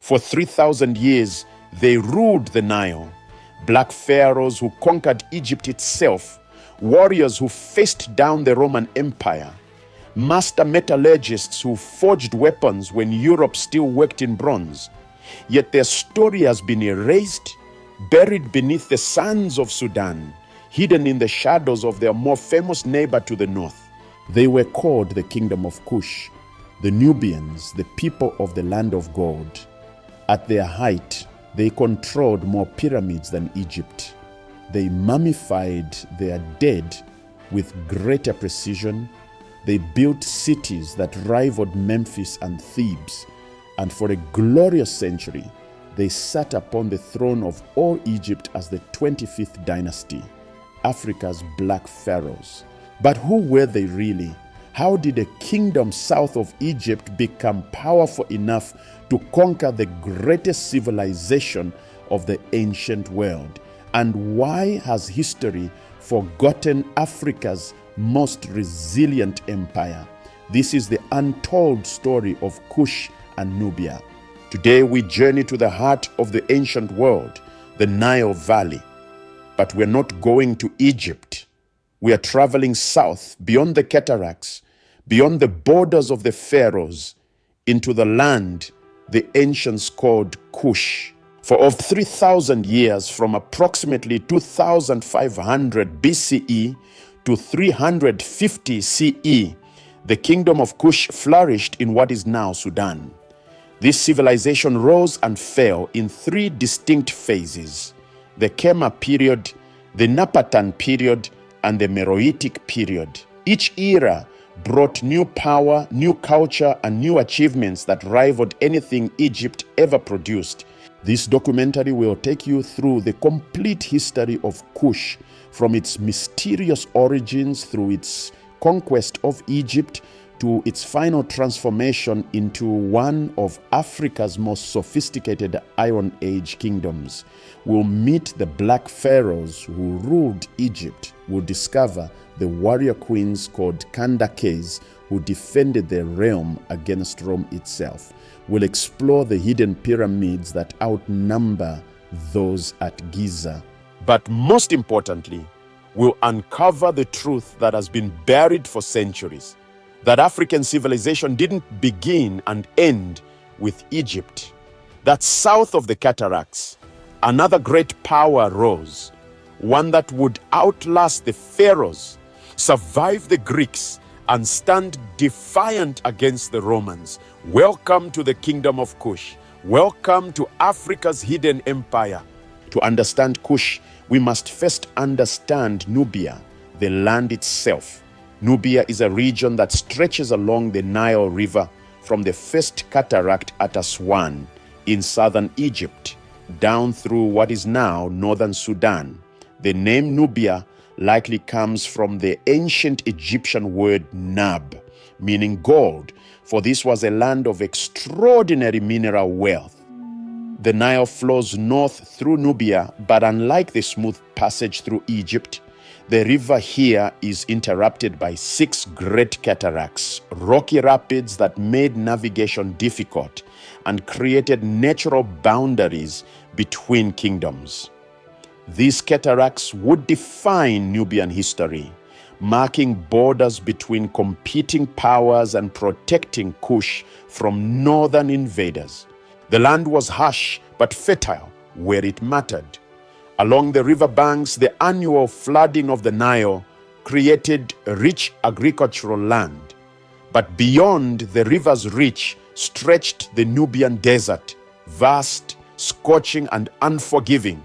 For 3,000 years, they ruled the Nile. Black pharaohs who conquered Egypt itself, warriors who faced down the Roman Empire, master metallurgists who forged weapons when Europe still worked in bronze. Yet their story has been erased, buried beneath the sands of Sudan, hidden in the shadows of their more famous neighbor to the north. They were called the Kingdom of Kush, the Nubians, the people of the land of gold. At their height, they controlled more pyramids than Egypt. They mummified their dead with greater precision. They built cities that rivaled Memphis and Thebes, and for a glorious century, they sat upon the throne of all Egypt as the 25th dynasty, Africa's black pharaohs. But who were they really? How did a kingdom south of Egypt become powerful enough to conquer the greatest civilization of the ancient world? And why has history forgotten Africa's most resilient empire? This is the untold story of Kush and Nubia. Today we journey to the heart of the ancient world, the Nile Valley. But we're not going to Egypt. We are traveling south, beyond the cataracts, beyond the borders of the pharaohs, into the land the ancients called Kush. For over 3,000 years, from approximately 2,500 BCE to 350 CE, the kingdom of Kush flourished in what is now Sudan. This civilization rose and fell in three distinct phases: the Khmer period, the Napatan period, and the Meroitic period. Each era brought new power, new culture, and new achievements that rivaled anything Egypt ever produced. This documentary will take you through the complete history of Kush, from its mysterious origins through its conquest of Egypt to its final transformation into one of Africa's most sophisticated Iron Age kingdoms. We'll meet the black pharaohs who ruled Egypt. We'll discover the warrior queens called Kandakes who defended their realm against Rome itself. We'll explore the hidden pyramids that outnumber those at Giza. But most importantly, we'll uncover the truth that has been buried for centuries: that African civilization didn't begin and end with Egypt. That south of the cataracts, another great power rose, one that would outlast the pharaohs, survive the Greeks, and stand defiant against the Romans. Welcome to the Kingdom of Kush. Welcome to Africa's hidden empire. To understand Kush, we must first understand Nubia, the land itself. Nubia is a region that stretches along the Nile River from the first cataract at Aswan in southern Egypt, down through what is now northern Sudan. The name Nubia likely comes from the ancient Egyptian word Nab, meaning gold, for this was a land of extraordinary mineral wealth. The Nile flows north through Nubia, but unlike the smooth passage through Egypt, the river here is interrupted by 6 great cataracts, rocky rapids that made navigation difficult and created natural boundaries between kingdoms. These cataracts would define Nubian history, marking borders between competing powers and protecting Kush from northern invaders. The land was harsh but fertile where it mattered. Along the river banks, the annual flooding of the Nile created rich agricultural land. But beyond the river's reach stretched the Nubian desert, vast, scorching, and unforgiving.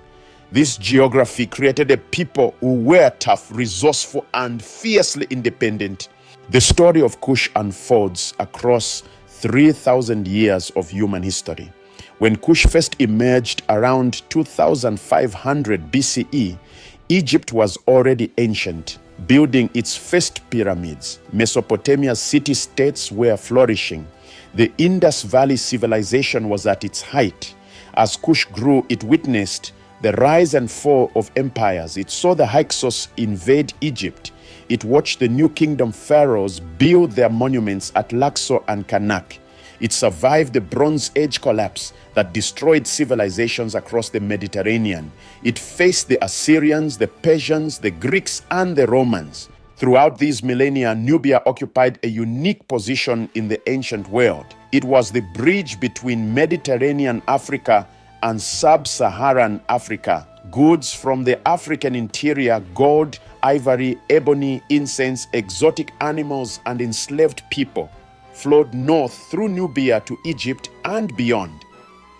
This geography created a people who were tough, resourceful, and fiercely independent. The story of Kush unfolds across 3,000 years of human history. When Kush first emerged around 2,500 BCE, Egypt was already ancient, building its first pyramids. Mesopotamia's city-states were flourishing. The Indus Valley civilization was at its height. As Kush grew, it witnessed the rise and fall of empires. It saw the Hyksos invade Egypt. It watched the New Kingdom pharaohs build their monuments at Luxor and Karnak. It survived the Bronze Age collapse that destroyed civilizations across the Mediterranean. It faced the Assyrians, the Persians, the Greeks, and the Romans. Throughout these millennia, Nubia occupied a unique position in the ancient world. It was the bridge between Mediterranean Africa and sub-Saharan Africa. Goods from the African interior, gold, ivory, ebony, incense, exotic animals, and enslaved people flowed north through Nubia to Egypt and beyond.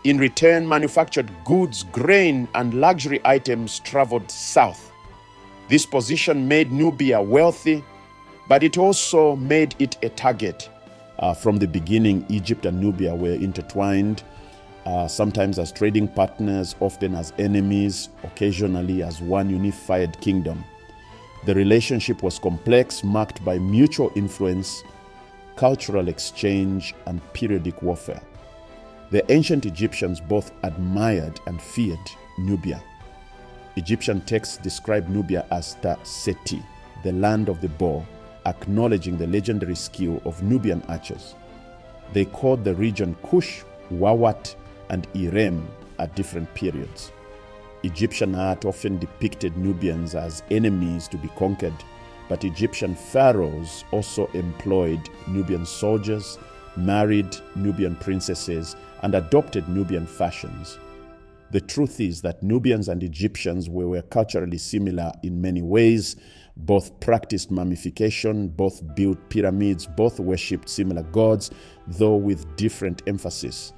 In return, manufactured goods, grain, and luxury items traveled south. This position made Nubia wealthy, but it also made it a target. From the beginning, Egypt and Nubia were intertwined, sometimes as trading partners, often as enemies, occasionally as one unified kingdom. The relationship was complex, marked by mutual influence, cultural exchange, and periodic warfare. The ancient Egyptians both admired and feared Nubia. Egyptian texts describe Nubia as Ta Seti, the land of the bow, acknowledging the legendary skill of Nubian archers. They called the region Kush, Wawat, and Irem at different periods. Egyptian art often depicted Nubians as enemies to be conquered, but Egyptian pharaohs also employed Nubian soldiers, married Nubian princesses, and adopted Nubian fashions. The truth is that Nubians and Egyptians were culturally similar in many ways. Both practiced mummification, both built pyramids, both worshipped similar gods, though with different emphasis.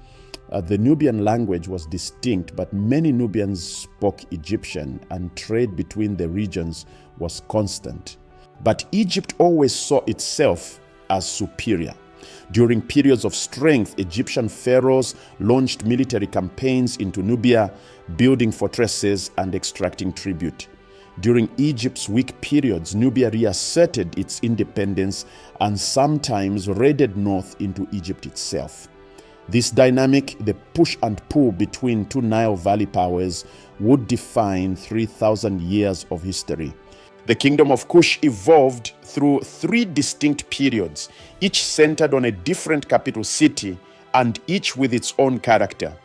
The Nubian language was distinct, but many Nubians spoke Egyptian, and trade between the regions was constant. But Egypt always saw itself as superior. During periods of strength, Egyptian pharaohs launched military campaigns into Nubia, building fortresses and extracting tribute. During Egypt's weak periods, Nubia reasserted its independence and sometimes raided north into Egypt itself. This dynamic, the push and pull between two Nile Valley powers, would define 3,000 years of history. The kingdom of Kush evolved through three distinct periods, each centered on a different capital city and each with its own character.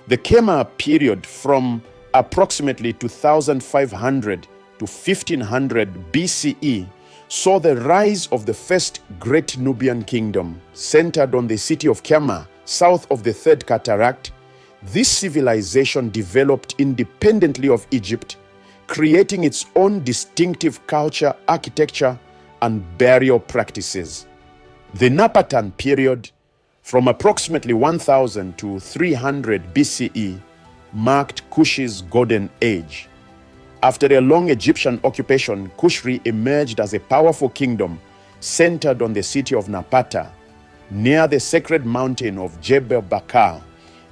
The Kema period, from approximately 2500 to 1500 BCE, saw the rise of the first great Nubian kingdom, centered on the city of Kema, south of the Third Cataract. This civilization developed independently of Egypt, creating its own distinctive culture, architecture, and burial practices. The Napatan period, from approximately 1000 to 300 BCE, marked Kush's golden age. After a long Egyptian occupation, Kush re-emerged as a powerful kingdom centered on the city of Napata, near the sacred mountain of Jebel Bakar.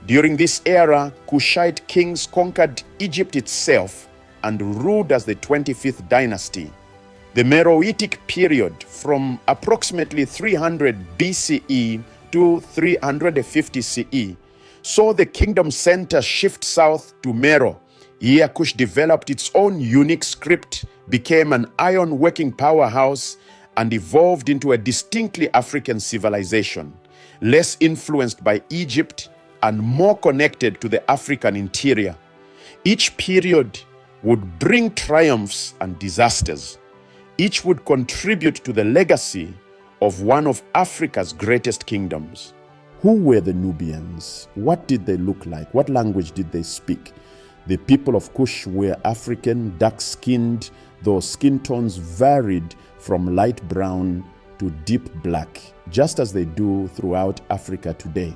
During this era, Kushite kings conquered Egypt itself and ruled as the 25th dynasty. The Meroitic period, from approximately 300 BCE to 350 CE, saw the kingdom center shift south to Meroe. Here, Kush developed its own unique script, became an iron-working powerhouse, and evolved into a distinctly African civilization, less influenced by Egypt and more connected to the African interior. Each period would bring triumphs and disasters. Each would contribute to the legacy of one of Africa's greatest kingdoms. Who were the Nubians? What did they look like? What language did they speak? The people of Kush were African, dark-skinned, though skin tones varied from light brown to deep black, just as they do throughout Africa today.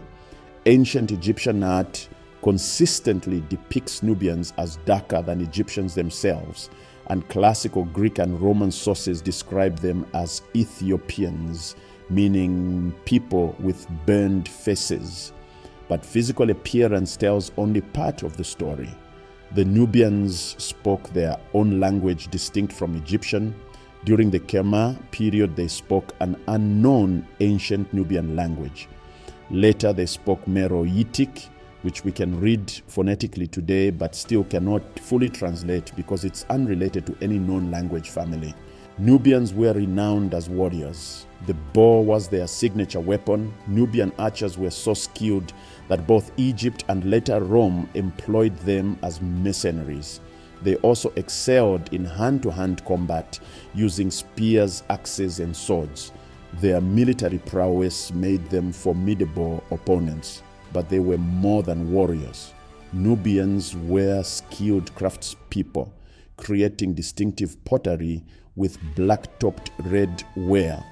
Ancient Egyptian art consistently depicts Nubians as darker than Egyptians themselves, and classical Greek and Roman sources describe them as Ethiopians, meaning people with burned faces. But physical appearance tells only part of the story. The Nubians spoke their own language distinct from Egyptian. During the Kema period, they spoke an unknown ancient Nubian language. Later, they spoke Meroitic, which we can read phonetically today, but still cannot fully translate because it's unrelated to any known language family. Nubians were renowned as warriors. The bow was their signature weapon. Nubian archers were so skilled that both Egypt and later Rome employed them as mercenaries. They also excelled in hand-to-hand combat, using spears, axes, and swords. Their military prowess made them formidable opponents, but they were more than warriors. Nubians were skilled craftspeople, creating distinctive pottery with black-topped red ware.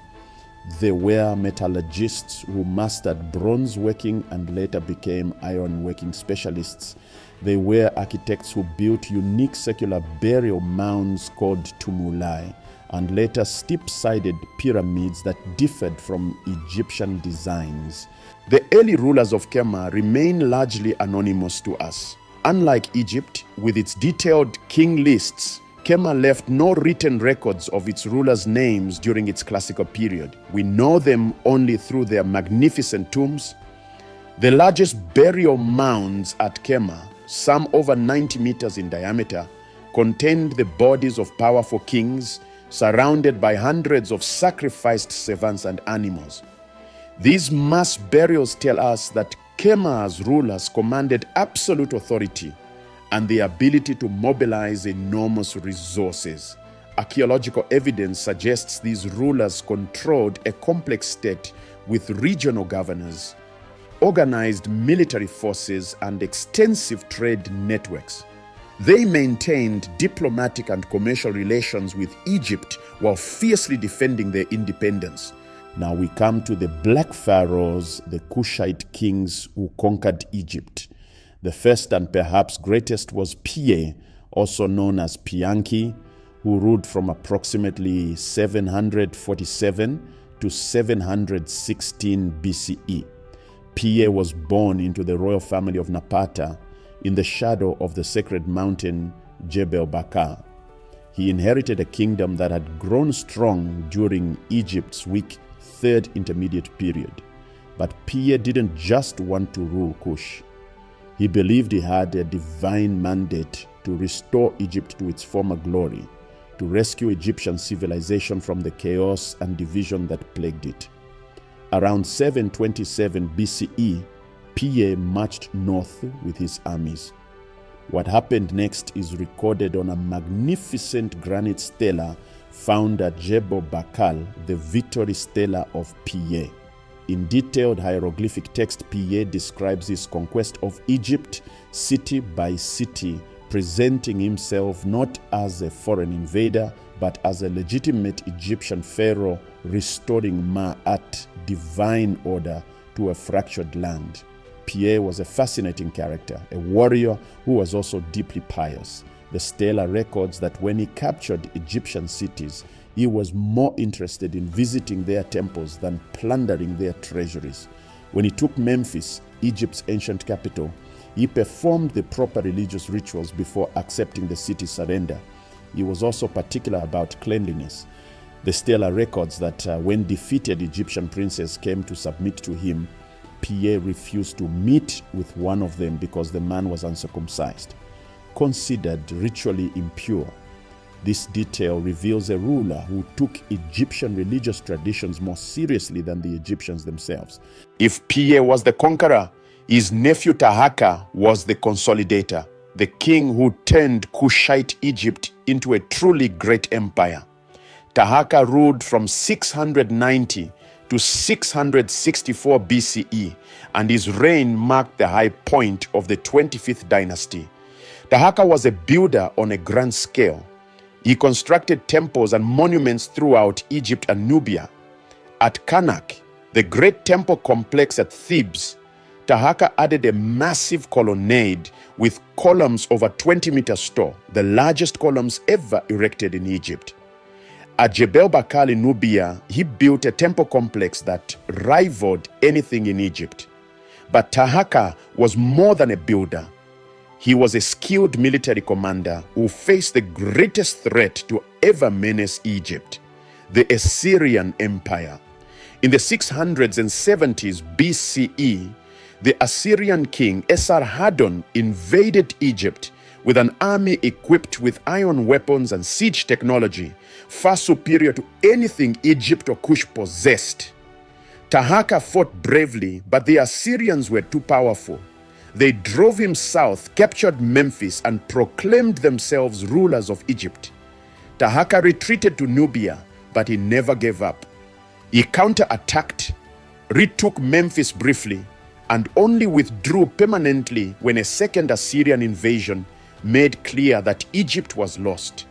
They were metallurgists who mastered bronze working and later became iron working specialists. They were architects who built unique circular burial mounds called tumuli, and later steep-sided pyramids that differed from Egyptian designs. The early rulers of Kema remain largely anonymous to us. Unlike Egypt, with its detailed king lists, Kema left no written records of its rulers' names during its classical period. We know them only through their magnificent tombs. The largest burial mounds at Kema, some over 90 meters in diameter, contained the bodies of powerful kings, surrounded by hundreds of sacrificed servants and animals. These mass burials tell us that Kema's rulers commanded absolute authority and the ability to mobilize enormous resources. Archaeological evidence suggests these rulers controlled a complex state with regional governors, organized military forces, and extensive trade networks. They maintained diplomatic and commercial relations with Egypt while fiercely defending their independence. Now we come to the Black Pharaohs, the Kushite kings who conquered Egypt. The first and perhaps greatest was Piye, also known as Pianki, who ruled from approximately 747 to 716 BCE. Piye was born into the royal family of Napata in the shadow of the sacred mountain Jebel Bakar. He inherited a kingdom that had grown strong during Egypt's weak Third Intermediate period. But Piye didn't just want to rule Kush. He believed he had a divine mandate to restore Egypt to its former glory, to rescue Egyptian civilization from the chaos and division that plagued it. Around 727 BCE, Piye marched north with his armies. What happened next is recorded on a magnificent granite stela found at Jebel Bakal, the victory stela of Piye. In detailed hieroglyphic text, Piye describes his conquest of Egypt city by city, presenting himself not as a foreign invader, but as a legitimate Egyptian pharaoh, restoring Ma'at, divine order, to a fractured land. Piye was a fascinating character, a warrior who was also deeply pious. The stela records that when he captured Egyptian cities, he was more interested in visiting their temples than plundering their treasuries. When he took Memphis, Egypt's ancient capital, he performed the proper religious rituals before accepting the city's surrender. He was also particular about cleanliness. The stela records that when defeated Egyptian princes came to submit to him, Piye refused to meet with one of them because the man was uncircumcised, considered ritually impure. This detail reveals a ruler who took Egyptian religious traditions more seriously than the Egyptians themselves. If Piye was the conqueror, his nephew Tahaka was the consolidator, the king who turned Kushite Egypt into a truly great empire. Tahaka ruled from 690 to 664 BCE, and his reign marked the high point of the 25th dynasty. Tahaka was a builder on a grand scale. He constructed temples and monuments throughout Egypt and Nubia. At Karnak, the great temple complex at Thebes, Tahaka added a massive colonnade with columns over 20 meters tall, the largest columns ever erected in Egypt. At Jebel Bakal in Nubia, he built a temple complex that rivaled anything in Egypt. But Tahaka was more than a builder. He was a skilled military commander who faced the greatest threat to ever menace Egypt, the Assyrian Empire. In the 670s BCE, the Assyrian king Esarhaddon invaded Egypt with an army equipped with iron weapons and siege technology far superior to anything Egypt or Kush possessed. Taharka fought bravely, but the Assyrians were too powerful. They drove him south, captured Memphis, and proclaimed themselves rulers of Egypt. Taharka retreated to Nubia, but he never gave up. He counterattacked, retook Memphis briefly, and only withdrew permanently when a second Assyrian invasion made clear that Egypt was lost.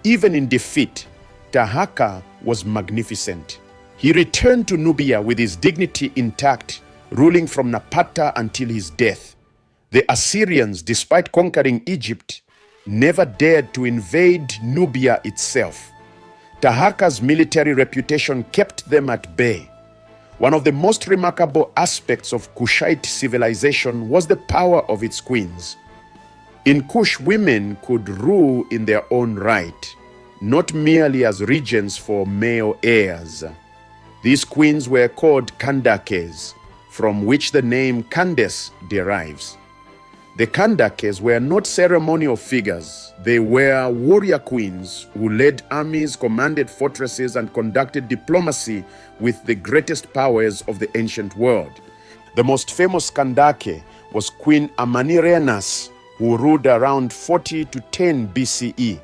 Even in defeat, Taharka was magnificent. He returned to Nubia with his dignity intact, ruling from Napata until his death. The Assyrians, despite conquering Egypt, never dared to invade Nubia itself. Taharka's military reputation kept them at bay. One of the most remarkable aspects of Kushite civilization was the power of its queens. In Kush, women could rule in their own right, not merely as regents for male heirs. These queens were called Kandakes, from which the name Candace derives. The Kandakes were not ceremonial figures. They were warrior queens who led armies, commanded fortresses, and conducted diplomacy with the greatest powers of the ancient world. The most famous Kandake was Queen Amanirenas, who ruled around 40 to 10 BCE.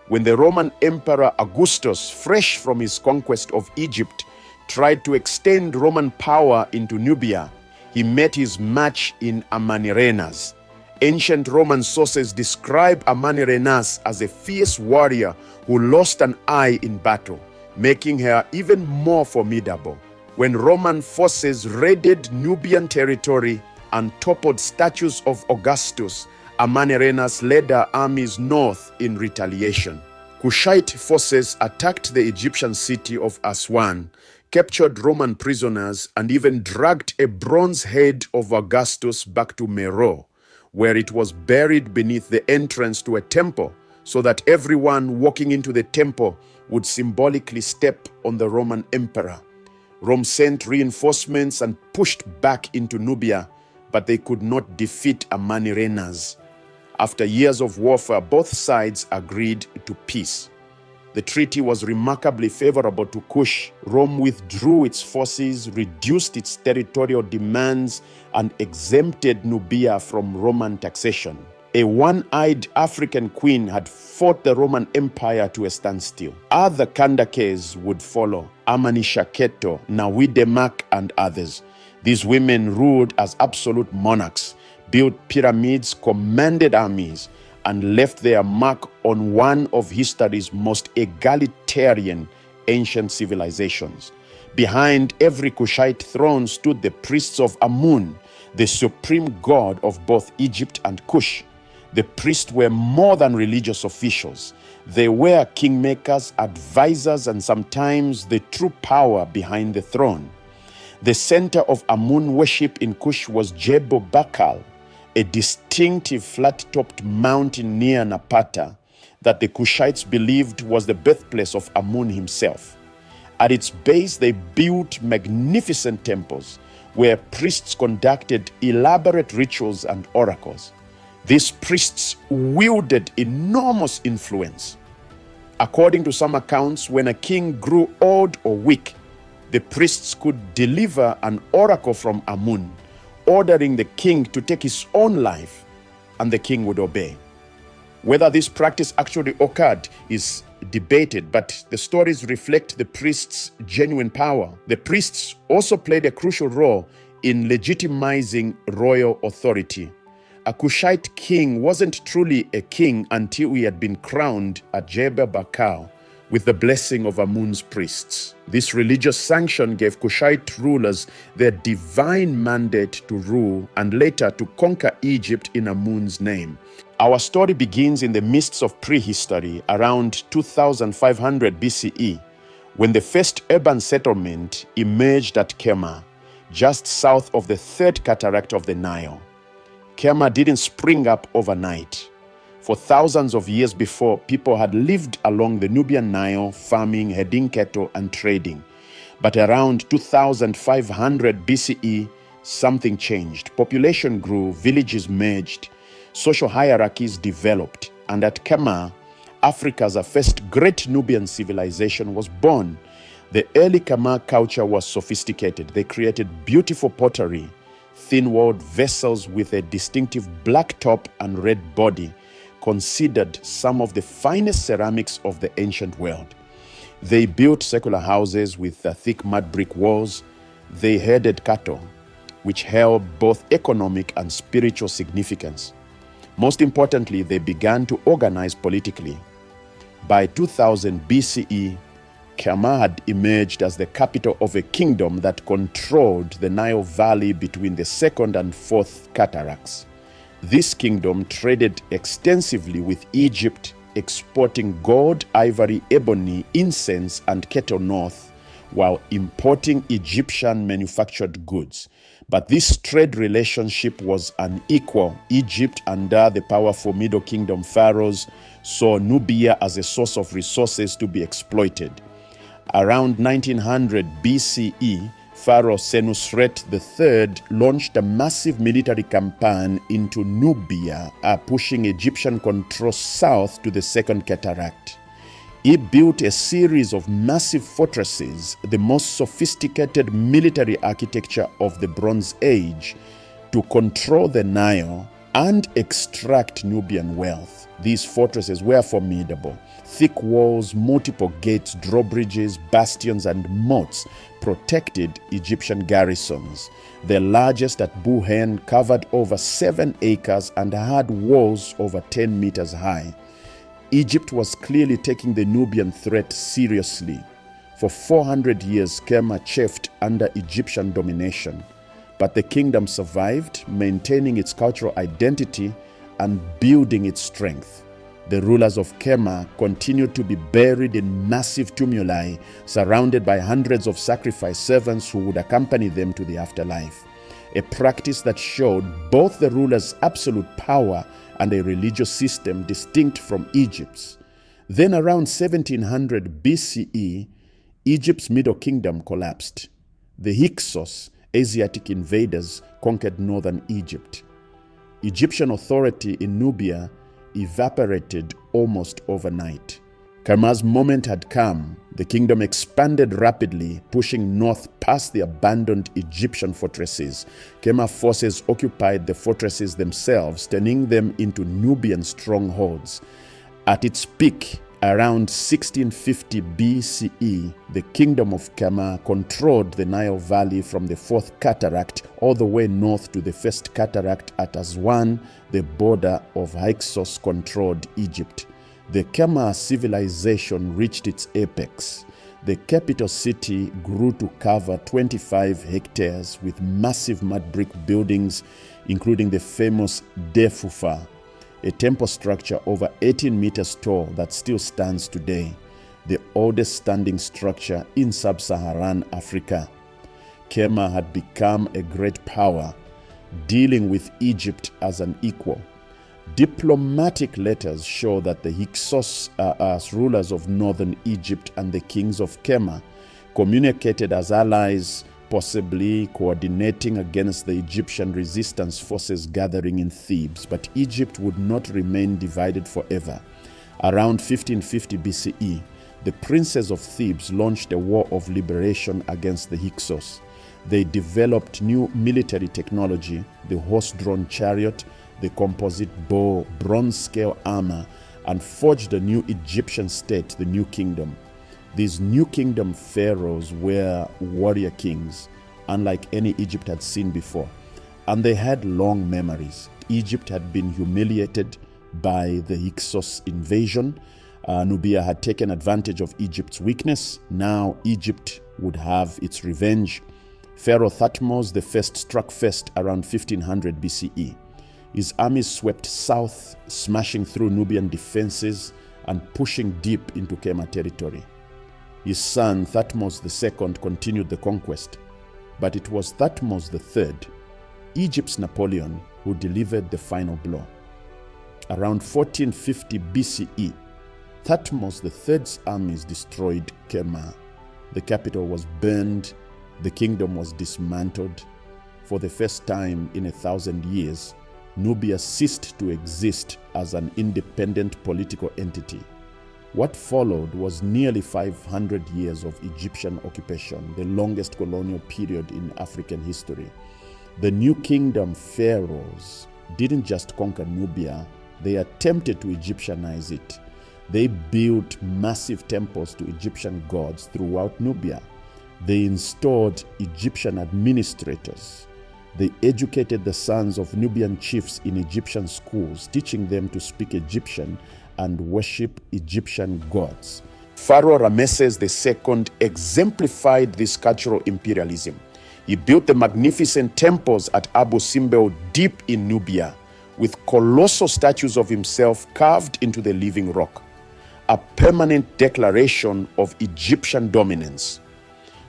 When the Roman Emperor Augustus, fresh from his conquest of Egypt, tried to extend Roman power into Nubia, he met his match in Amanirenas. Ancient Roman sources describe Amanirenas as a fierce warrior who lost an eye in battle, making her even more formidable. When Roman forces raided Nubian territory and toppled statues of Augustus, Amanirenas led her armies north in retaliation. Kushite forces attacked the Egyptian city of Aswan, captured Roman prisoners, and even dragged a bronze head of Augustus back to Meroe, where it was buried beneath the entrance to a temple, so that everyone walking into the temple would symbolically step on the Roman emperor. Rome sent reinforcements and pushed back into Nubia, but they could not defeat Amanirenas. After years of warfare, both sides agreed to peace. The treaty was remarkably favorable to Kush. Rome withdrew its forces, reduced its territorial demands, and exempted Nubia from Roman taxation. A one-eyed African queen had fought the Roman Empire to a standstill. Other Kandakes would follow: Amani-Shaketo, Nawidemak, and others. These women ruled as absolute monarchs, built pyramids, commanded armies, and left their mark on one of history's most egalitarian ancient civilizations. Behind every Kushite throne stood the priests of Amun, the supreme god of both Egypt and Kush. The priests were more than religious officials. They were kingmakers, advisors, and sometimes the true power behind the throne. The center of Amun worship in Kush was Jebel Bakal, a distinctive flat-topped mountain near Napata that the Kushites believed was the birthplace of Amun himself. At its base, they built magnificent temples where priests conducted elaborate rituals and oracles. These priests wielded enormous influence. According to some accounts, when a king grew old or weak, the priests could deliver an oracle from Amun, ordering the king to take his own life, and the king would obey. Whether this practice actually occurred is debated, but the stories reflect the priests' genuine power. The priests also played a crucial role in legitimizing royal authority. A Kushite king wasn't truly a king until he had been crowned at Jebel Bakal with the blessing of Amun's priests. This religious sanction gave Kushite rulers their divine mandate to rule and later to conquer Egypt in Amun's name. Our story begins in the midst of prehistory around 2500 BCE, when the first urban settlement emerged at Kerma, just south of the third cataract of the Nile. Kerma didn't spring up overnight. For thousands of years before, people had lived along the Nubian Nile, farming, herding cattle, and trading. But around 2500 BCE, something changed. Population grew, villages merged. Social hierarchies developed, and at Kema, Africa's first great Nubian civilization was born. The early Kema culture was sophisticated. They created beautiful pottery, thin-walled vessels with a distinctive black top and red body, considered some of the finest ceramics of the ancient world. They built circular houses with thick mud brick walls. They herded cattle, which held both economic and spiritual significance. Most importantly, they began to organize politically. By 2000 BCE, Kema had emerged as the capital of a kingdom that controlled the Nile Valley between the second and fourth cataracts. This kingdom traded extensively with Egypt, exporting gold, ivory, ebony, incense, and cattle north, while importing Egyptian manufactured goods. But this trade relationship was unequal. Egypt, under the powerful Middle Kingdom pharaohs, saw Nubia as a source of resources to be exploited. Around 1900 BCE, Pharaoh Senusret III launched a massive military campaign into Nubia, pushing Egyptian control south to the Second Cataract. He built a series of massive fortresses, the most sophisticated military architecture of the Bronze Age, to control the Nile and extract Nubian wealth. These fortresses were formidable. Thick walls, multiple gates, drawbridges, bastions, and moats protected Egyptian garrisons. The largest at Buhen covered over 7 acres and had walls over 10 meters high. Egypt was clearly taking the Nubian threat seriously. For 400 years, Kema chafed under Egyptian domination, but the kingdom survived, maintaining its cultural identity and building its strength. The rulers of Kema continued to be buried in massive tumuli, surrounded by hundreds of sacrifice servants who would accompany them to the afterlife, a practice that showed both the rulers' absolute power and a religious system distinct from Egypt's. Then around 1700 BCE, Egypt's Middle Kingdom collapsed. The Hyksos, Asiatic invaders, conquered northern Egypt. Egyptian authority in Nubia evaporated almost overnight. Kema's moment had come. The kingdom expanded rapidly, pushing north past the abandoned Egyptian fortresses. Kema forces occupied the fortresses themselves, turning them into Nubian strongholds. At its peak, around 1650 BCE, the kingdom of Kema controlled the Nile Valley from the Fourth Cataract all the way north to the First Cataract at Aswan, the border of Hyksos-controlled Egypt. The Kema civilization reached its apex. The capital city grew to cover 25 hectares with massive mud brick buildings, including the famous Defufa, a temple structure over 18 meters tall that still stands today, the oldest standing structure in sub-Saharan Africa. Kema had become a great power, dealing with Egypt as an equal. Diplomatic letters show that the Hyksos, as rulers of northern Egypt, and the kings of Kema communicated as allies, possibly coordinating against the Egyptian resistance forces gathering in Thebes. But Egypt would not remain divided forever. Around 1550 BCE, the princes of Thebes launched a war of liberation against the Hyksos. They developed new military technology, the horse-drawn chariot, the composite bow, bronze-scale armor, and forged a new Egyptian state, the New Kingdom. These New Kingdom pharaohs were warrior kings, unlike any Egypt had seen before, and they had long memories. Egypt had been humiliated by the Hyksos invasion. Nubia had taken advantage of Egypt's weakness. Now Egypt would have its revenge. Pharaoh Thutmose I struck first around 1500 BCE. His armies swept south, smashing through Nubian defenses and pushing deep into Kema territory. His son Thutmose II continued the conquest, but it was Thutmose III, Egypt's Napoleon, who delivered the final blow. Around 1450 BCE, Thutmose III's armies destroyed Kema. The capital was burned, the kingdom was dismantled. For the first time in 1,000 years, Nubia ceased to exist as an independent political entity. What followed was nearly 500 years of Egyptian occupation, the longest colonial period in African history. The New Kingdom pharaohs didn't just conquer Nubia, they attempted to Egyptianize it. They built massive temples to Egyptian gods throughout Nubia. They installed Egyptian administrators. They educated the sons of Nubian chiefs in Egyptian schools, teaching them to speak Egyptian and worship Egyptian gods. Pharaoh Ramesses II exemplified this cultural imperialism. He built the magnificent temples at Abu Simbel deep in Nubia, with colossal statues of himself carved into the living rock, a permanent declaration of Egyptian dominance.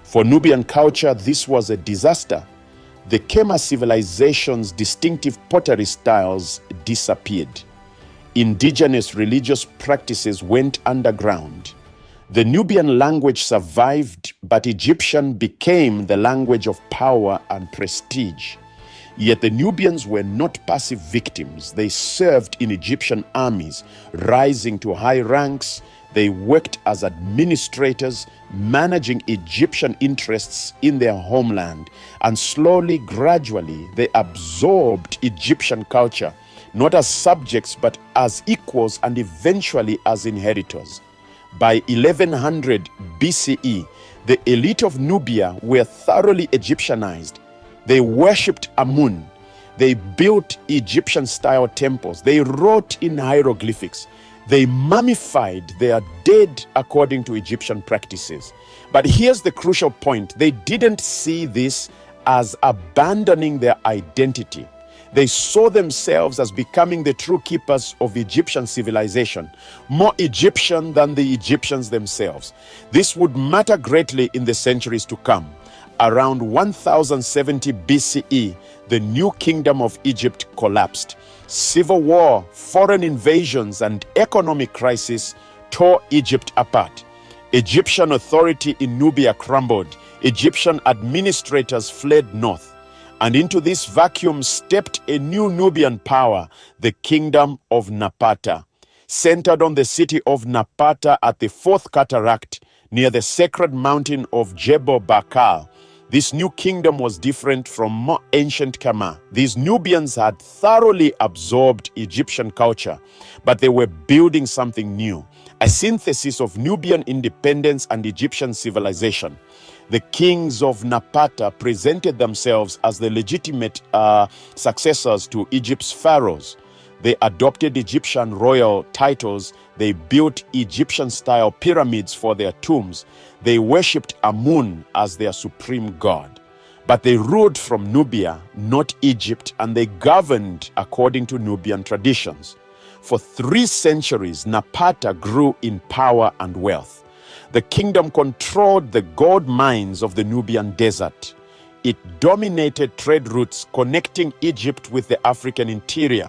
For Nubian culture, this was a disaster. The Kema civilization's distinctive pottery styles disappeared. Indigenous religious practices went underground. The Nubian language survived, but Egyptian became the language of power and prestige. Yet the Nubians were not passive victims. They served in Egyptian armies, rising to high ranks. They worked as administrators, managing Egyptian interests in their homeland. And slowly, gradually, they absorbed Egyptian culture, not as subjects, but as equals and eventually as inheritors. By 1100 BCE, the elite of Nubia were thoroughly Egyptianized. They worshipped Amun. They built Egyptian-style temples. They wrote in hieroglyphics. They mummified their dead according to Egyptian practices. But here's the crucial point. They didn't see this as abandoning their identity. They saw themselves as becoming the true keepers of Egyptian civilization, more Egyptian than the Egyptians themselves. This would matter greatly in the centuries to come. Around 1070 BCE, the New Kingdom of Egypt collapsed. Civil war, foreign invasions, and economic crisis tore Egypt apart. Egyptian authority in Nubia crumbled. Egyptian administrators fled north. And into this vacuum stepped a new Nubian power, the Kingdom of Napata, centered on the city of Napata at the Fourth Cataract near the sacred mountain of Jebel Bakal. This new kingdom was different from more ancient Kema. These Nubians had thoroughly absorbed Egyptian culture, but they were building something new, a synthesis of Nubian independence and Egyptian civilization. The kings of Napata presented themselves as the legitimate successors to Egypt's pharaohs. They adopted Egyptian royal titles. They built Egyptian-style pyramids for their tombs. They worshipped Amun as their supreme god. But they ruled from Nubia, not Egypt, and they governed according to Nubian traditions. For 3 centuries, Napata grew in power and wealth. The kingdom controlled the gold mines of the Nubian desert. It dominated trade routes connecting Egypt with the African interior.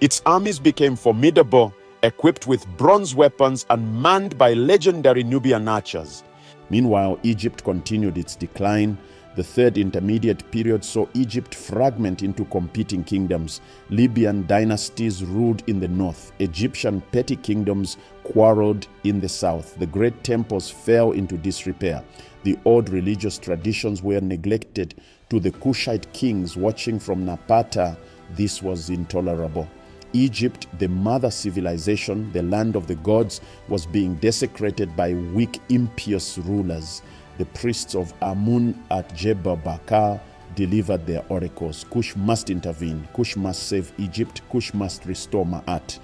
Its armies became formidable, equipped with bronze weapons and manned by legendary Nubian archers. Meanwhile, Egypt continued its decline. The Third Intermediate Period saw Egypt fragment into competing kingdoms. Libyan dynasties ruled in the north. Egyptian petty kingdoms quarreled in the south. The great temples fell into disrepair. The old religious traditions were neglected. To the Kushite kings watching from Napata, this was intolerable. Egypt, the mother civilization, the land of the gods, was being desecrated by weak, impious rulers. The priests of Amun at Jebel Bakar delivered their oracles. Kush must intervene. Kush must save Egypt. Kush must restore Ma'at.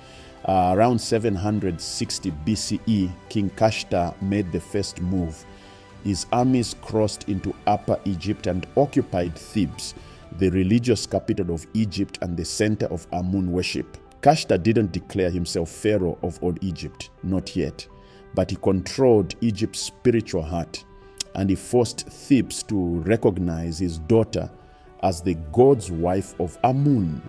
Around 760 BCE, King Kashta made the first move. His armies crossed into Upper Egypt and occupied Thebes, the religious capital of Egypt and the center of Amun worship. Kashta didn't declare himself pharaoh of all Egypt, not yet, but he controlled Egypt's spiritual heart, and he forced Thebes to recognize his daughter as the god's wife of Amun,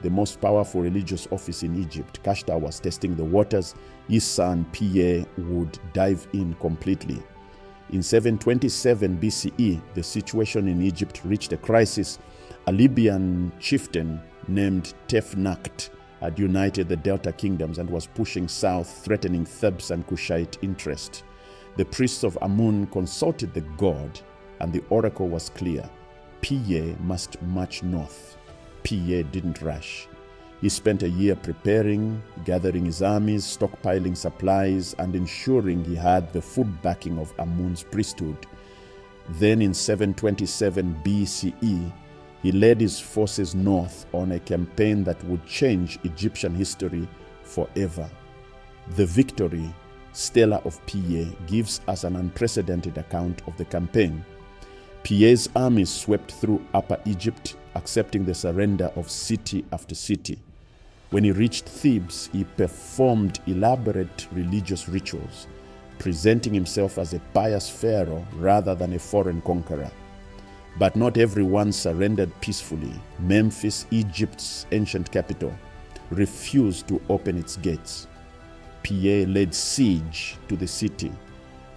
the most powerful religious office in Egypt. Kashta was testing the waters. His son Pie would dive in completely. In 727 BCE, the situation in Egypt reached a crisis. A Libyan chieftain named Tefnakt had united the Delta kingdoms and was pushing south, threatening Thebes and Kushite interest. The priests of Amun consulted the god, and the oracle was clear. Piye must march north. Piye didn't rush. He spent a year preparing, gathering his armies, stockpiling supplies, and ensuring he had the full backing of Amun's priesthood. Then in 727 BCE, he led his forces north on a campaign that would change Egyptian history forever. The victory, Stela of Piye, gives us an unprecedented account of the campaign. Piye's armies swept through Upper Egypt, accepting the surrender of city after city. When he reached Thebes, he performed elaborate religious rituals, presenting himself as a pious pharaoh rather than a foreign conqueror. But not everyone surrendered peacefully. Memphis, Egypt's ancient capital, refused to open its gates. Piye laid siege to the city.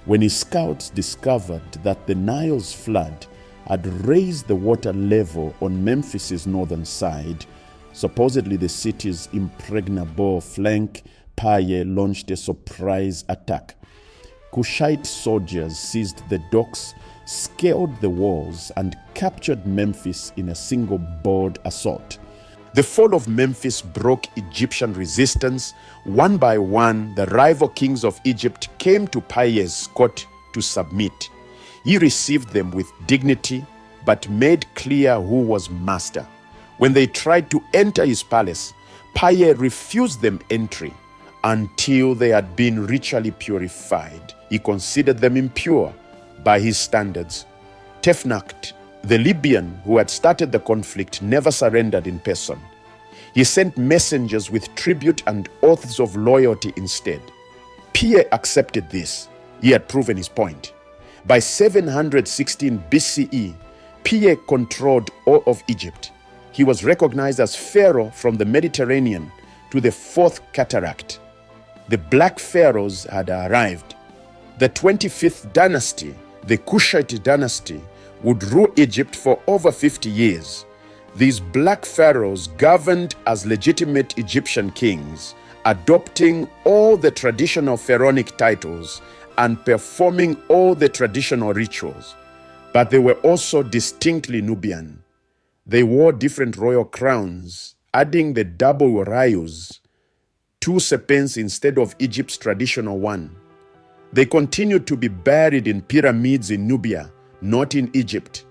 When his scouts discovered that the Nile's flood had raised the water level on Memphis's northern side, supposedly the city's impregnable flank, Piye launched a surprise attack. Kushite soldiers seized the docks, scaled the walls, and captured Memphis in a single bold assault. The fall of Memphis broke Egyptian resistance. One by one, the rival kings of Egypt came to Piye's court to submit. He received them with dignity, but made clear who was master. When they tried to enter his palace, Piye refused them entry until they had been ritually purified. He considered them impure by his standards. Tefnakt, the Libyan who had started the conflict, never surrendered in person. He sent messengers with tribute and oaths of loyalty instead. Piye accepted this. He had proven his point. By 716 BCE, Piye controlled all of Egypt. He was recognized as pharaoh from the Mediterranean to the Fourth Cataract. The Black Pharaohs had arrived. The 25th dynasty, the Kushite dynasty, would rule Egypt for over 50 years. These Black Pharaohs governed as legitimate Egyptian kings, adopting all the traditional pharaonic titles and performing all the traditional rituals. But they were also distinctly Nubian. They wore different royal crowns, adding the double rayus, two serpents instead of Egypt's traditional one. They continued to be buried in pyramids in Nubia, not in Egypt.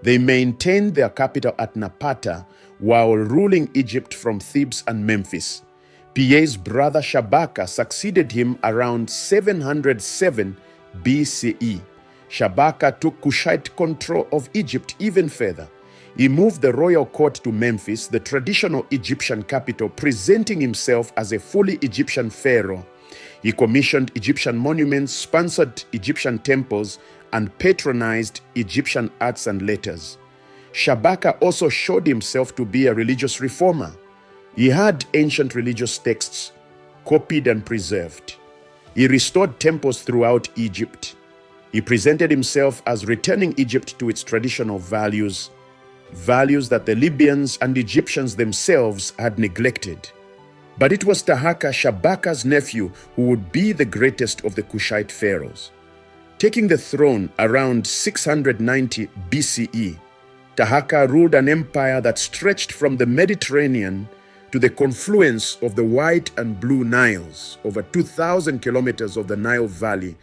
They maintained their capital at Napata while ruling Egypt from Thebes and Memphis. Piye's brother Shabaka succeeded him around 707 BCE. Shabaka took Kushite control of Egypt even further. He moved the royal court to Memphis, the traditional Egyptian capital, presenting himself as a fully Egyptian pharaoh. He commissioned Egyptian monuments, sponsored Egyptian temples, and patronized Egyptian arts and letters. Shabaka also showed himself to be a religious reformer. He had ancient religious texts copied and preserved. He restored temples throughout Egypt. He presented himself as returning Egypt to its traditional values that the Libyans and Egyptians themselves had neglected. But it was Taharka, Shabaka's nephew, who would be the greatest of the Kushite pharaohs. Taking the throne around 690 BCE, Taharka ruled an empire that stretched from the Mediterranean to the confluence of the White and Blue Niles, over 2,000 kilometers of the Nile Valley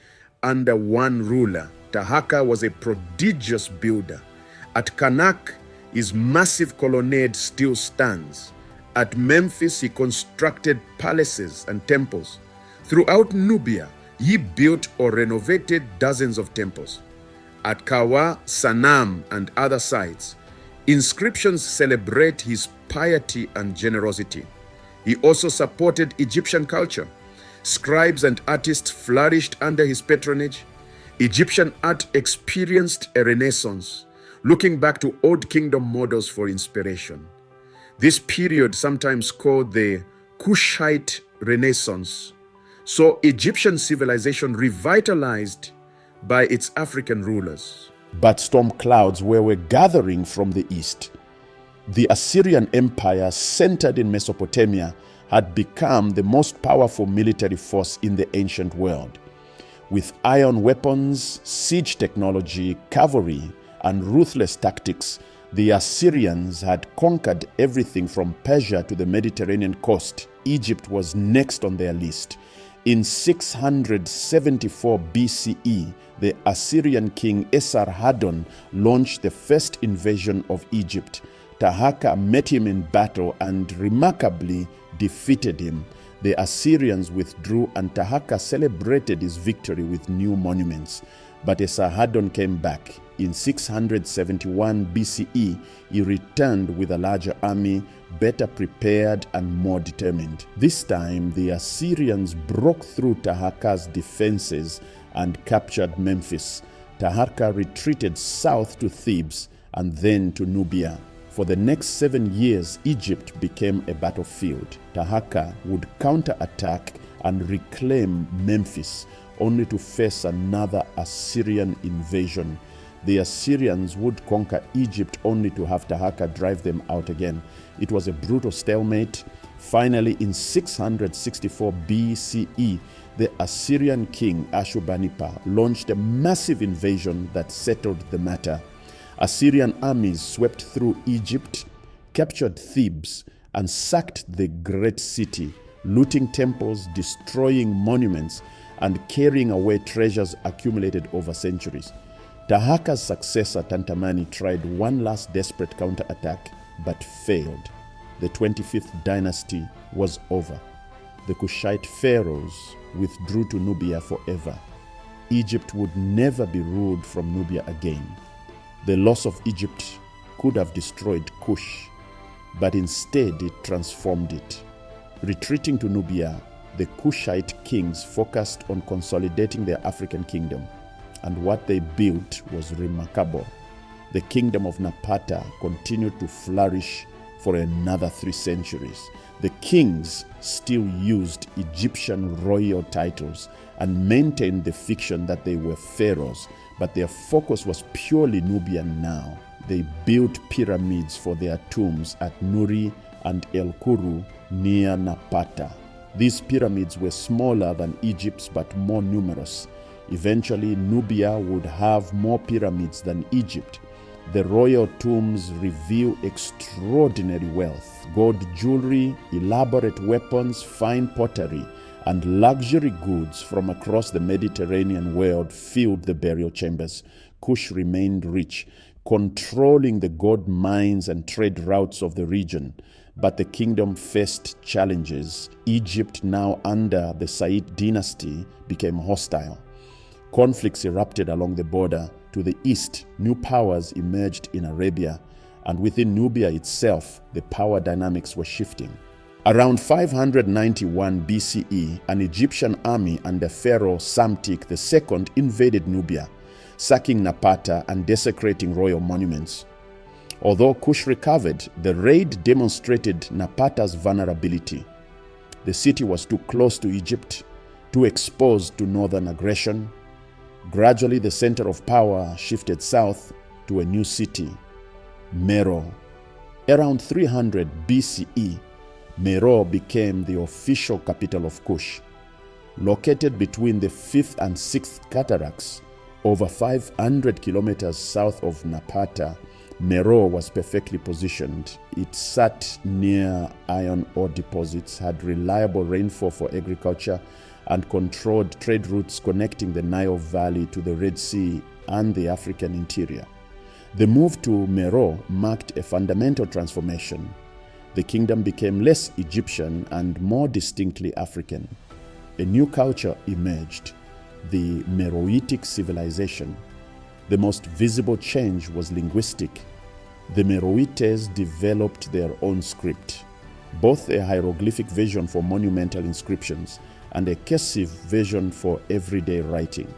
under one ruler. Taharka was a prodigious builder. At Karnak, his massive colonnade still stands. At Memphis, he constructed palaces and temples. Throughout Nubia, he built or renovated dozens of temples. At Kawa, Sanam, and other sites, inscriptions celebrate his piety and generosity. He also supported Egyptian culture. Scribes and artists flourished under his patronage. Egyptian art experienced a renaissance, looking back to Old Kingdom models for inspiration. This period, sometimes called the Kushite Renaissance, saw Egyptian civilization revitalized by its African rulers. But storm clouds were gathering from the east. The Assyrian Empire, centered in Mesopotamia, had become the most powerful military force in the ancient world. With iron weapons, siege technology, cavalry, and ruthless tactics, the Assyrians had conquered everything from Persia to the Mediterranean coast. Egypt was next on their list. In 674 BCE, the Assyrian king Esarhaddon launched the first invasion of Egypt. Taharka met him in battle and remarkably defeated him. The Assyrians withdrew and Taharka celebrated his victory with new monuments. But Esarhaddon came back. In 671 BCE, he returned with a larger army, better prepared and more determined. This time, the Assyrians broke through Taharka's defenses and captured Memphis. Taharka retreated south to Thebes and then to Nubia. For the next 7 years, Egypt became a battlefield. Taharka would counterattack and reclaim Memphis, only to face another Assyrian invasion. The Assyrians would conquer Egypt only to have Taharka drive them out again. It was a brutal stalemate. Finally, in 664 BCE, the Assyrian king Ashurbanipal launched a massive invasion that settled the matter. Assyrian armies swept through Egypt, captured Thebes, and sacked the great city, looting temples, destroying monuments, and carrying away treasures accumulated over centuries. Taharka's successor Tantamani tried one last desperate counterattack but failed. The 25th dynasty was over. The Kushite pharaohs withdrew to Nubia forever. Egypt would never be ruled from Nubia again. The loss of Egypt could have destroyed Kush, but instead it transformed it. Retreating to Nubia, the Kushite kings focused on consolidating their African kingdom, and what they built was remarkable. The kingdom of Napata continued to flourish for another 3 centuries. The kings still used Egyptian royal titles and maintained the fiction that they were pharaohs, but their focus was purely Nubian now. They built pyramids for their tombs at Nuri and El Kuru near Napata. These pyramids were smaller than Egypt's but more numerous. Eventually, Nubia would have more pyramids than Egypt. The royal tombs reveal extraordinary wealth. Gold jewelry, elaborate weapons, fine pottery, and luxury goods from across the Mediterranean world filled the burial chambers. Kush remained rich, controlling the gold mines and trade routes of the region. But the kingdom faced challenges. Egypt, now under the Said dynasty, became hostile. Conflicts erupted along the border. To the east, new powers emerged in Arabia, and within Nubia itself, the power dynamics were shifting. Around 591 BCE, an Egyptian army under Pharaoh Psamtik II invaded Nubia, sacking Napata and desecrating royal monuments. Although Kush recovered, the raid demonstrated Napata's vulnerability. The city was too close to Egypt, too exposed to northern aggression. Gradually, the center of power shifted south to a new city, Meroe. Around 300 BCE, Meroe became the official capital of Kush. Located between the 5th and 6th cataracts, over 500 kilometers south of Napata, Meroe was perfectly positioned. It sat near iron ore deposits, had reliable rainfall for agriculture, and controlled trade routes connecting the Nile Valley to the Red Sea and the African interior. The move to Meroe marked a fundamental transformation. The kingdom became less Egyptian and more distinctly African. A new culture emerged, the Meroitic civilization. The most visible change was linguistic. The Meroites developed their own script, both a hieroglyphic version for monumental inscriptions and a cursive version for everyday writing.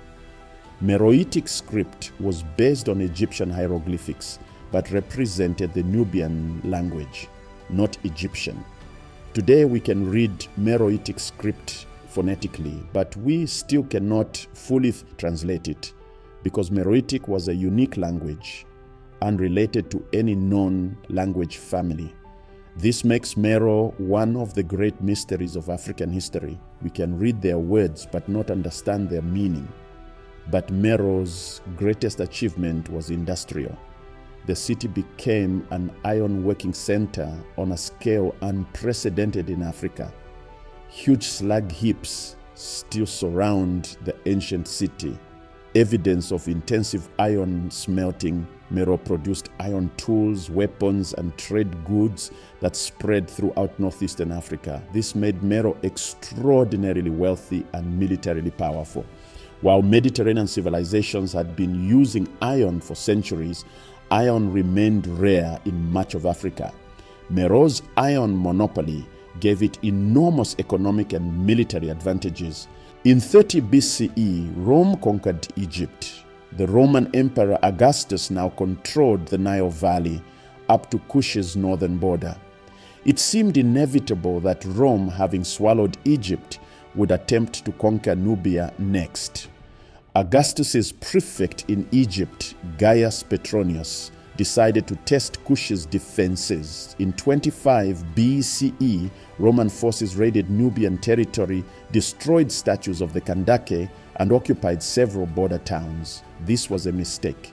Meroitic script was based on Egyptian hieroglyphics, but represented the Nubian language, not Egyptian. Today we can read Meroitic script phonetically, but we still cannot fully translate it, because Meroitic was a unique language. unrelated to any known language family. This makes Meroe one of the great mysteries of African history. We can read their words but not understand their meaning. But Meroe's greatest achievement was industrial. The city became an iron-working center on a scale unprecedented in Africa. Huge slag heaps still surround the ancient city, evidence of intensive iron smelting. Meroe produced iron tools, weapons, and trade goods that spread throughout northeastern Africa. This made Meroe extraordinarily wealthy and militarily powerful. While Mediterranean civilizations had been using iron for centuries, iron remained rare in much of Africa. Meroe's iron monopoly gave it enormous economic and military advantages. In 30 BCE, Rome conquered Egypt. The Roman Emperor Augustus now controlled the Nile Valley up to Kush's northern border. It seemed inevitable that Rome, having swallowed Egypt, would attempt to conquer Nubia next. Augustus's prefect in Egypt, Gaius Petronius, decided to test Kush's defenses. In 25 BCE, Roman forces raided Nubian territory, destroyed statues of the Kandake, and occupied several border towns. This was a mistake.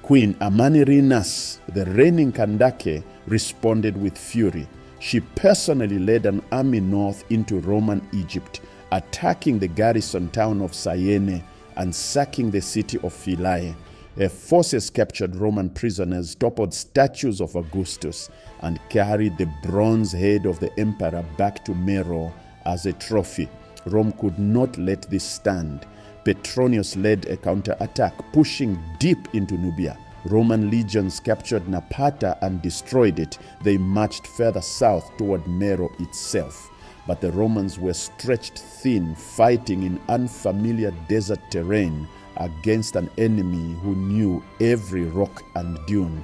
Queen Amanirinas, the reigning Kandake, responded with fury. She personally led an army north into Roman Egypt, attacking the garrison town of Syene and sacking the city of Philae. Her forces captured Roman prisoners, toppled statues of Augustus, and carried the bronze head of the emperor back to Meroe as a trophy. Rome could not let this stand. Petronius led a counterattack, pushing deep into Nubia. Roman legions captured Napata and destroyed it. They marched further south toward Meroe itself. But the Romans were stretched thin, fighting in unfamiliar desert terrain against an enemy who knew every rock and dune.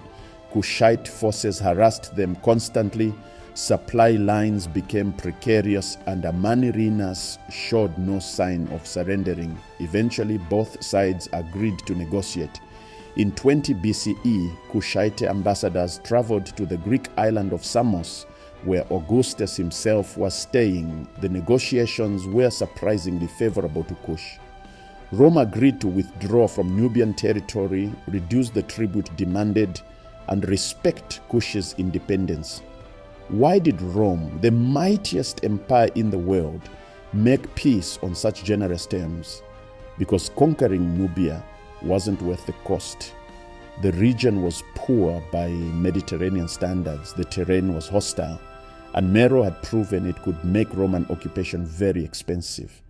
Kushite forces harassed them constantly. Supply lines became precarious, and Amanirinas showed no sign of surrendering. Eventually, both sides agreed to negotiate. In 20 BCE, Kushite ambassadors traveled to the Greek island of Samos, where Augustus himself was staying. The negotiations were surprisingly favorable to Kush. Rome agreed to withdraw from Nubian territory, reduce the tribute demanded, and respect Kush's independence. Why did Rome, the mightiest empire in the world, make peace on such generous terms? Because conquering Nubia wasn't worth the cost. The region was poor by Mediterranean standards, the terrain was hostile, and Meroe had proven it could make Roman occupation very expensive.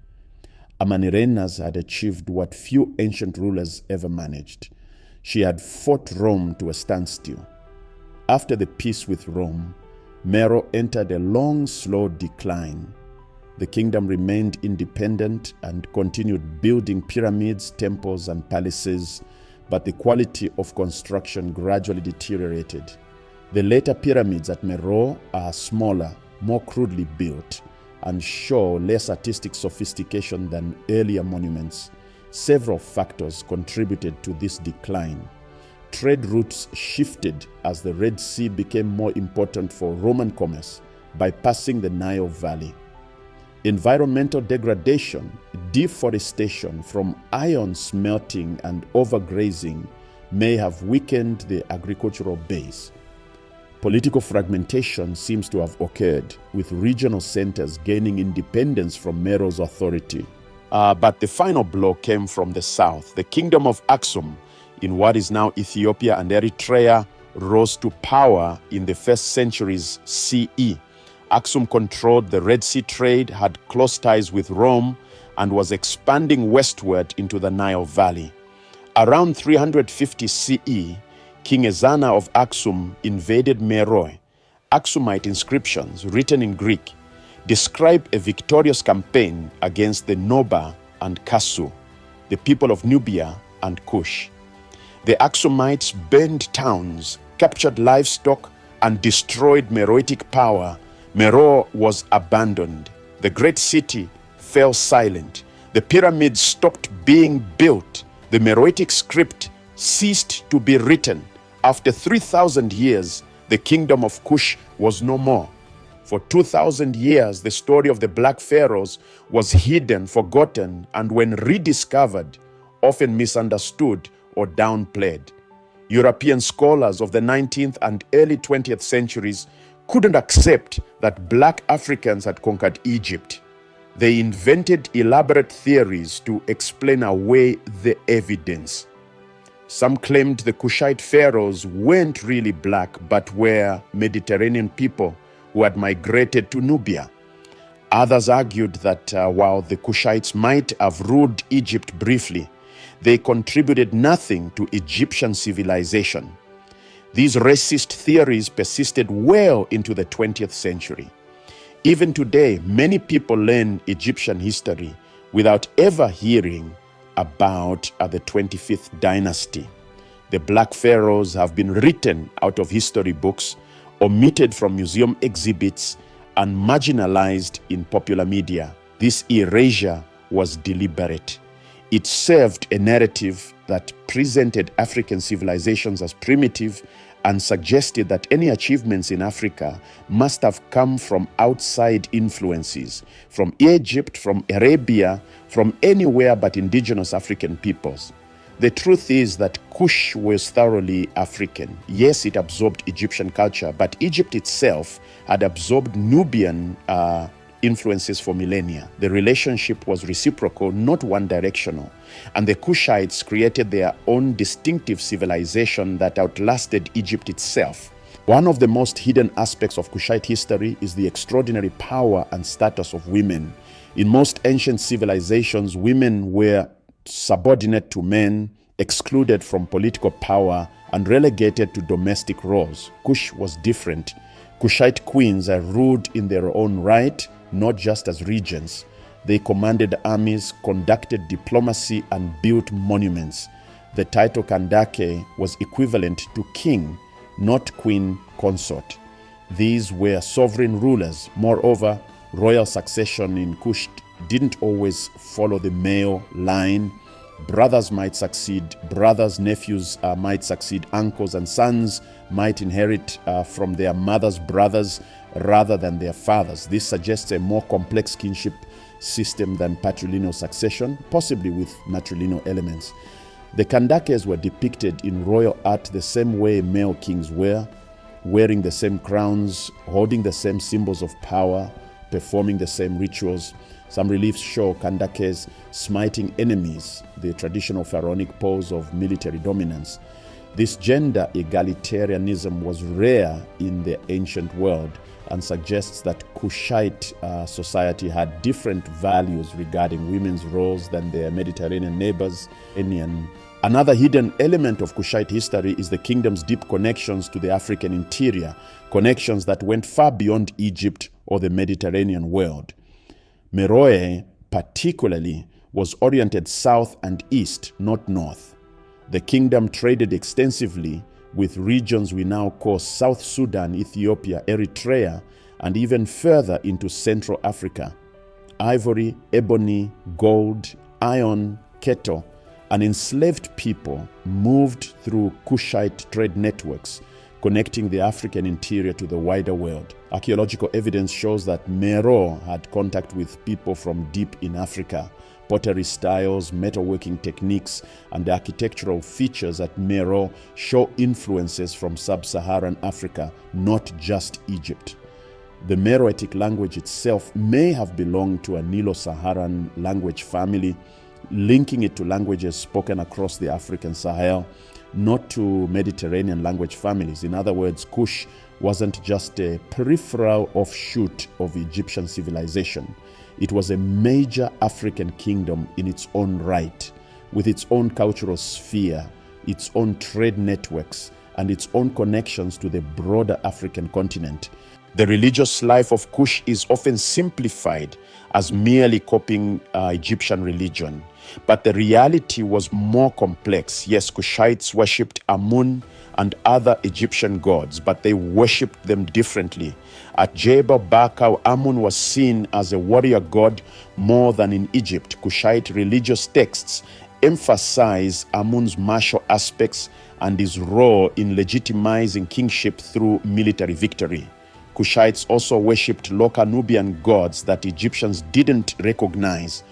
Amanirinas had achieved what few ancient rulers ever managed. She had fought Rome to a standstill. After the peace with Rome, Meroe entered a long, slow decline. The kingdom remained independent and continued building pyramids, temples, and palaces, but the quality of construction gradually deteriorated. The later pyramids at Meroe are smaller, more crudely built, and show less artistic sophistication than earlier monuments. Several factors contributed to this decline. Trade routes shifted as the Red Sea became more important for Roman commerce, bypassing the Nile Valley. Environmental degradation, deforestation from iron smelting and overgrazing may have weakened the agricultural base. Political fragmentation seems to have occurred, with regional centers gaining independence from Meroe's authority. But the final blow came from the south. The kingdom of Aksum, in what is now Ethiopia and Eritrea, rose to power in the first centuries CE. Aksum controlled the Red Sea trade, had close ties with Rome, and was expanding westward into the Nile Valley. Around 350 CE, King Ezana of Aksum invaded Meroe. Aksumite inscriptions, written in Greek, describe a victorious campaign against the Noba and Kasu, the people of Nubia and Kush. The Aksumites burned towns, captured livestock, and destroyed Meroitic power. Meroe was abandoned. The great city fell silent. The pyramids stopped being built. The Meroitic script ceased to be written. After 3,000 years, the kingdom of Cush was no more. For 2,000 years, the story of the Black Pharaohs was hidden, forgotten, and when rediscovered, often misunderstood or downplayed. European scholars of the 19th and early 20th centuries couldn't accept that Black Africans had conquered Egypt. They invented elaborate theories to explain away the evidence. Some claimed the Kushite pharaohs weren't really black, but were Mediterranean people who had migrated to Nubia. Others argued that while the Kushites might have ruled Egypt briefly, they contributed nothing to Egyptian civilization. These racist theories persisted well into the 20th century. Even today, many people learn Egyptian history without ever hearing about the 25th dynasty. The Black Pharaohs have been written out of history books, omitted from museum exhibits, and marginalized in popular media. This erasure was deliberate. It served a narrative that presented African civilizations as primitive and suggested that any achievements in Africa must have come from outside influences, from Egypt, from Arabia, from anywhere but indigenous African peoples. The truth is that Kush was thoroughly African. Yes, it absorbed Egyptian culture, but Egypt itself had absorbed Nubian influences for millennia. The relationship was reciprocal, not one-directional, and the Kushites created their own distinctive civilization that outlasted Egypt itself. One of the most hidden aspects of Kushite history is the extraordinary power and status of women. In most ancient civilizations, women were subordinate to men, excluded from political power, and relegated to domestic roles. Kush was different. Kushite queens are ruled in their own right, not just as regents. They commanded armies, conducted diplomacy, and built monuments. The title Kandake was equivalent to king, not queen consort. These were sovereign rulers. Moreover, royal succession in Kush didn't always follow the male line. Brothers might succeed, brothers, nephews might succeed, uncles and sons might inherit from their mother's brothers rather than their fathers. This suggests a more complex kinship system than patrilineal succession, possibly with matrilineal elements. The Kandakes were depicted in royal art the same way male kings were, wearing the same crowns, holding the same symbols of power, performing the same rituals. Some reliefs show Kandakes smiting enemies, the traditional pharaonic pose of military dominance. This gender egalitarianism was rare in the ancient world and suggests that Kushite society had different values regarding women's roles than their Mediterranean neighbors. Another hidden element of Kushite history is the kingdom's deep connections to the African interior, connections that went far beyond Egypt or the Mediterranean world. Meroe, particularly, was oriented south and east, not north. The kingdom traded extensively with regions we now call South Sudan, Ethiopia, Eritrea, and even further into Central Africa. Ivory, ebony, gold, iron, cattle, and enslaved people moved through Kushite trade networks, connecting the African interior to the wider world. Archaeological evidence shows that Meroe had contact with people from deep in Africa. Pottery styles, metalworking techniques, and architectural features at Meroe show influences from sub-Saharan Africa, not just Egypt. The Meroitic language itself may have belonged to a Nilo-Saharan language family, linking it to languages spoken across the African Sahel, not to Mediterranean language families. In other words, Kush wasn't just a peripheral offshoot of Egyptian civilization. It was a major African kingdom in its own right, with its own cultural sphere, its own trade networks, and its own connections to the broader African continent. The religious life of Kush is often simplified as merely copying Egyptian religion, but the reality was more complex. Yes, Kushites worshipped Amun and other Egyptian gods, but they worshipped them differently. At Jebel Barkau, Amun was seen as a warrior god more than in Egypt. Kushite religious texts emphasize Amun's martial aspects and his role in legitimizing kingship through military victory. Kushites also worshipped local Nubian gods that Egyptians didn't recognize.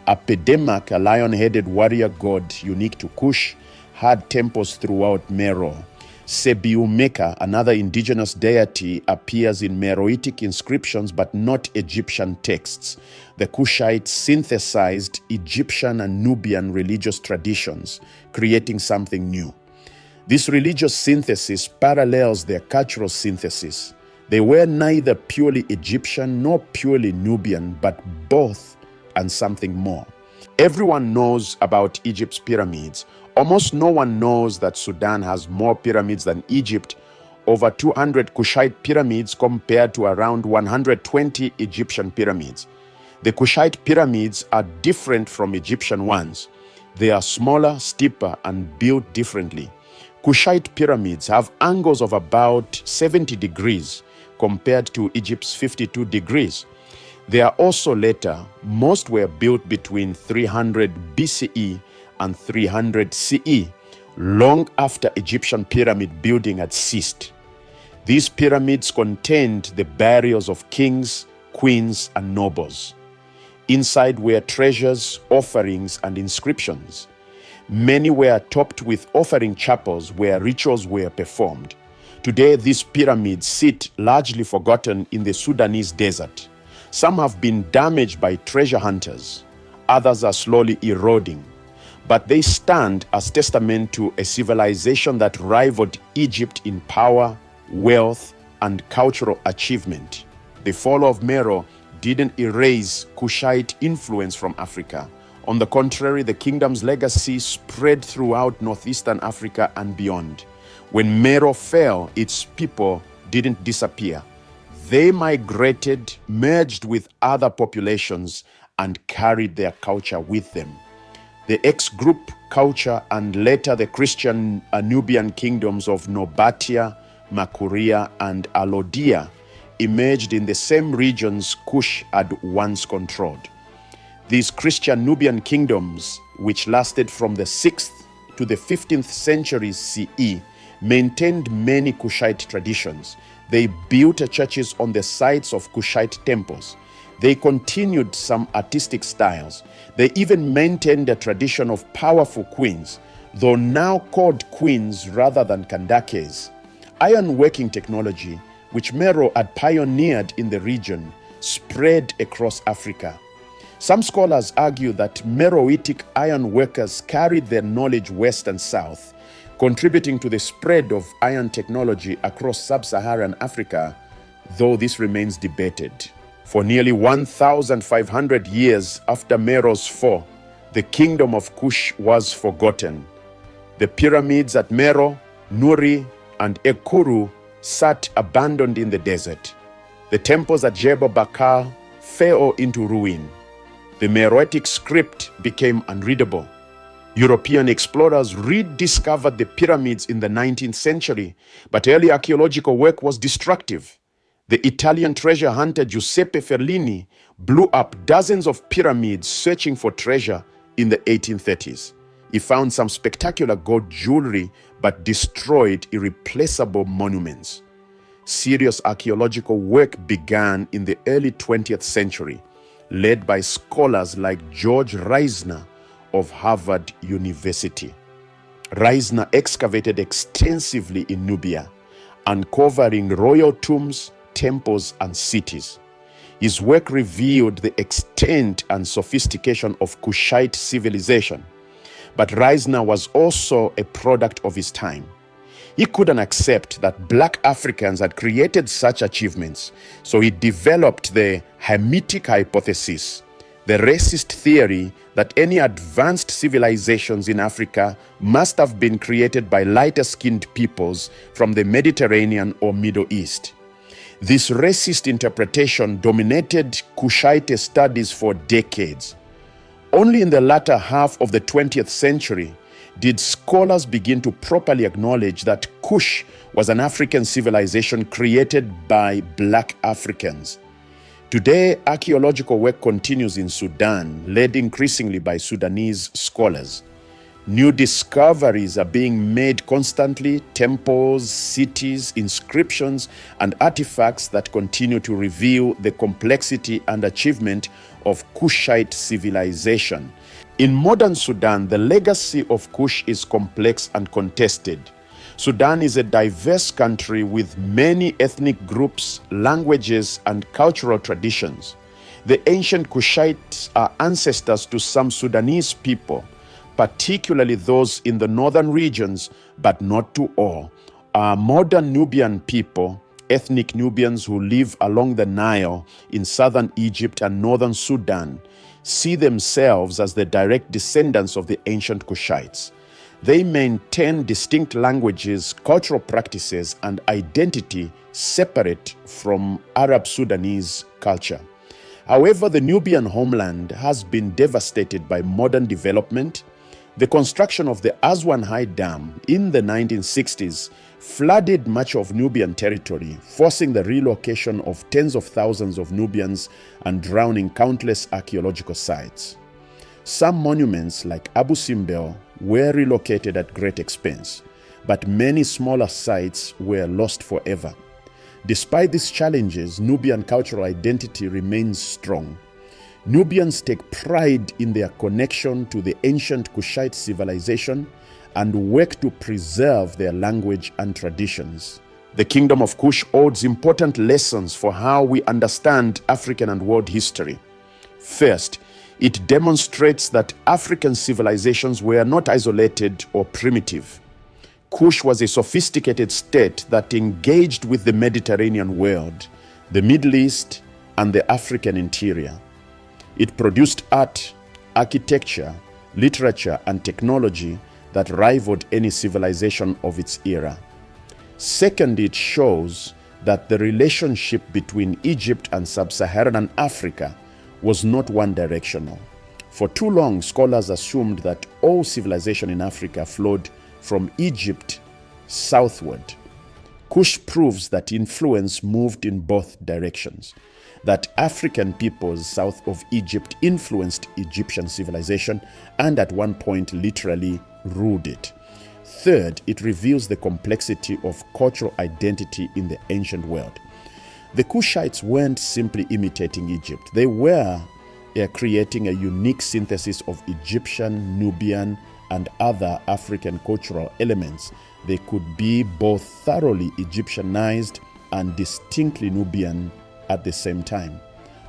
Apedemak, a lion-headed warrior god unique to Kush, had temples throughout Meroe. Sebiumeka, another indigenous deity, appears in Meroitic inscriptions but not Egyptian texts. The Kushites synthesized Egyptian and Nubian religious traditions, creating something new. This religious synthesis parallels their cultural synthesis. They were neither purely Egyptian nor purely Nubian, but both and something more. Everyone knows about Egypt's pyramids. Almost no one knows that Sudan has more pyramids than Egypt, over 200 Kushite pyramids compared to around 120 Egyptian pyramids. The Kushite pyramids are different from Egyptian ones. They are smaller, steeper, and built differently. Kushite pyramids have angles of about 70 degrees compared to Egypt's 52 degrees. They are also later. Most were built between 300 BCE and 300 CE, long after Egyptian pyramid building had ceased. These pyramids contained the burials of kings, queens, and nobles. Inside were treasures, offerings, and inscriptions. Many were topped with offering chapels where rituals were performed. Today, these pyramids sit largely forgotten in the Sudanese desert. Some have been damaged by treasure hunters. Others are slowly eroding. But they stand as testament to a civilization that rivaled Egypt in power, wealth, and cultural achievement. The fall of Meroe didn't erase Kushite influence from Africa. On the contrary, the kingdom's legacy spread throughout northeastern Africa and beyond. When Meroe fell, its people didn't disappear. They migrated, merged with other populations, and carried their culture with them. The X-group culture and later the Christian Nubian kingdoms of Nobatia, Makuria, and Alodia emerged in the same regions Kush had once controlled. These Christian Nubian kingdoms, which lasted from the 6th to the 15th centuries CE, maintained many Kushite traditions. They built churches on the sites of Kushite temples. They continued some artistic styles. They even maintained a tradition of powerful queens, though now called queens rather than kandakes. Ironworking technology, which Meroe had pioneered in the region, spread across Africa. Some scholars argue that Meroitic iron workers carried their knowledge west and south, contributing to the spread of iron technology across sub-Saharan Africa, though this remains debated. For nearly 1,500 years after Meroe's fall, the kingdom of Kush was forgotten. The pyramids at Meroe, Nuri, and Ekuru sat abandoned in the desert. The temples at Jebel Bakar fell into ruin. The Meroitic script became unreadable. European explorers rediscovered the pyramids in the 19th century, but early archaeological work was destructive. The Italian treasure hunter Giuseppe Ferlini blew up dozens of pyramids searching for treasure in the 1830s. He found some spectacular gold jewelry but destroyed irreplaceable monuments. Serious archaeological work began in the early 20th century, led by scholars like George Reisner of Harvard University. Reisner excavated extensively in Nubia, uncovering royal tombs, temples, and cities. His work revealed the extent and sophistication of Kushite civilization. But Reisner was also a product of his time. He couldn't accept that Black Africans had created such achievements, so he developed the Hamitic hypothesis, the racist theory that any advanced civilizations in Africa must have been created by lighter-skinned peoples from the Mediterranean or Middle East. This racist interpretation dominated Kushite studies for decades. Only in the latter half of the 20th century did scholars begin to properly acknowledge that Kush was an African civilization created by Black Africans. Today, archaeological work continues in Sudan, led increasingly by Sudanese scholars. New discoveries are being made constantly: temples, cities, inscriptions, and artifacts that continue to reveal the complexity and achievement of Kushite civilization. In modern Sudan, the legacy of Kush is complex and contested. Sudan is a diverse country with many ethnic groups, languages, and cultural traditions. The ancient Kushites are ancestors to some Sudanese people, particularly those in the northern regions, but not to all. Our modern Nubian people, ethnic Nubians who live along the Nile in southern Egypt and northern Sudan, see themselves as the direct descendants of the ancient Kushites. They maintain distinct languages, cultural practices, and identity separate from Arab Sudanese culture. However, the Nubian homeland has been devastated by modern development. The construction of the Aswan High Dam in the 1960s flooded much of Nubian territory, forcing the relocation of tens of thousands of Nubians and drowning countless archaeological sites. Some monuments, like Abu Simbel, were relocated at great expense, but many smaller sites were lost forever. Despite these challenges, Nubian cultural identity remains strong. Nubians take pride in their connection to the ancient Kushite civilization and work to preserve their language and traditions. The Kingdom of Kush holds important lessons for how we understand African and world history. First, it demonstrates that African civilizations were not isolated or primitive. Kush was a sophisticated state that engaged with the Mediterranean world, the Middle East, and the African interior. It produced art, architecture, literature, and technology that rivaled any civilization of its era. Second, it shows that the relationship between Egypt and sub-Saharan Africa was not one-directional. For too long, scholars assumed that all civilization in Africa flowed from Egypt southward. Kush proves that influence moved in both directions, that African peoples south of Egypt influenced Egyptian civilization and at one point literally ruled it. Third, it reveals the complexity of cultural identity in the ancient world. The Kushites weren't simply imitating Egypt. They were creating a unique synthesis of Egyptian, Nubian, and other African cultural elements. They could be both thoroughly Egyptianized and distinctly Nubian at the same time.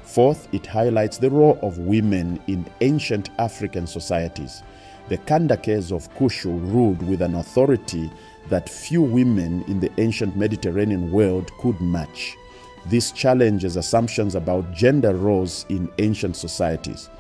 Fourth, it highlights the role of women in ancient African societies. The Kandakes of Kushu ruled with an authority that few women in the ancient Mediterranean world could match. This challenges assumptions about gender roles in ancient societies.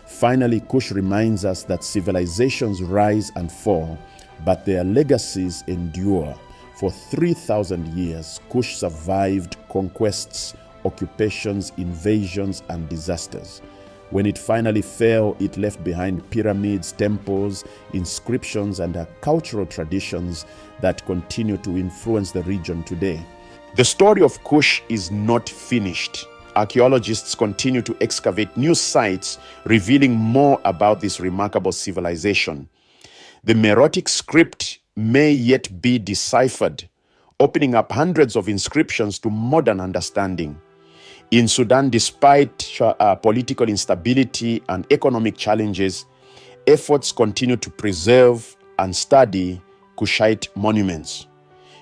Finally, Kush reminds us that civilizations rise and fall, but their legacies endure. For 3,000 years, Kush survived conquests, occupations, invasions, and disasters. When it finally fell, it left behind pyramids, temples, inscriptions, and cultural traditions that continue to influence the region today. The story of Kush is not finished. Archaeologists continue to excavate new sites, revealing more about this remarkable civilization. The Meroitic script may yet be deciphered, opening up hundreds of inscriptions to modern understanding. In Sudan, despite political instability and economic challenges, efforts continue to preserve and study Kushite monuments.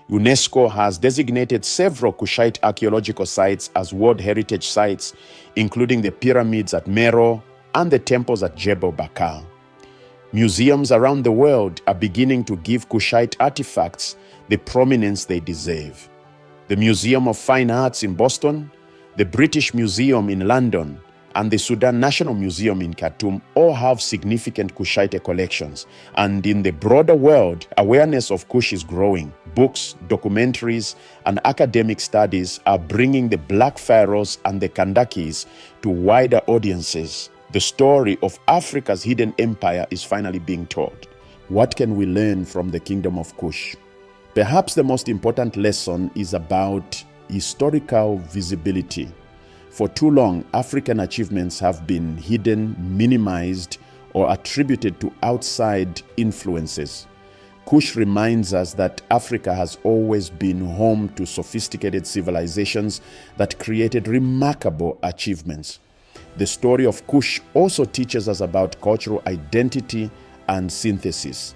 UNESCO has designated several Kushite archaeological sites as World Heritage Sites, including the pyramids at Meroe and the temples at Jebel Bakar. Museums around the world are beginning to give Kushite artifacts the prominence they deserve. The Museum of Fine Arts in Boston, the British Museum in London, and the Sudan National Museum in Khartoum all have significant Kushite collections. And in the broader world, awareness of Kush is growing. Books, documentaries, and academic studies are bringing the Black Pharaohs and the Kandakes to wider audiences. The story of Africa's hidden empire is finally being told. What can we learn from the Kingdom of Kush? Perhaps the most important lesson is about historical visibility. For too long, African achievements have been hidden, minimized, or attributed to outside influences. Kush reminds us that Africa has always been home to sophisticated civilizations that created remarkable achievements. The story of Kush also teaches us about cultural identity and synthesis.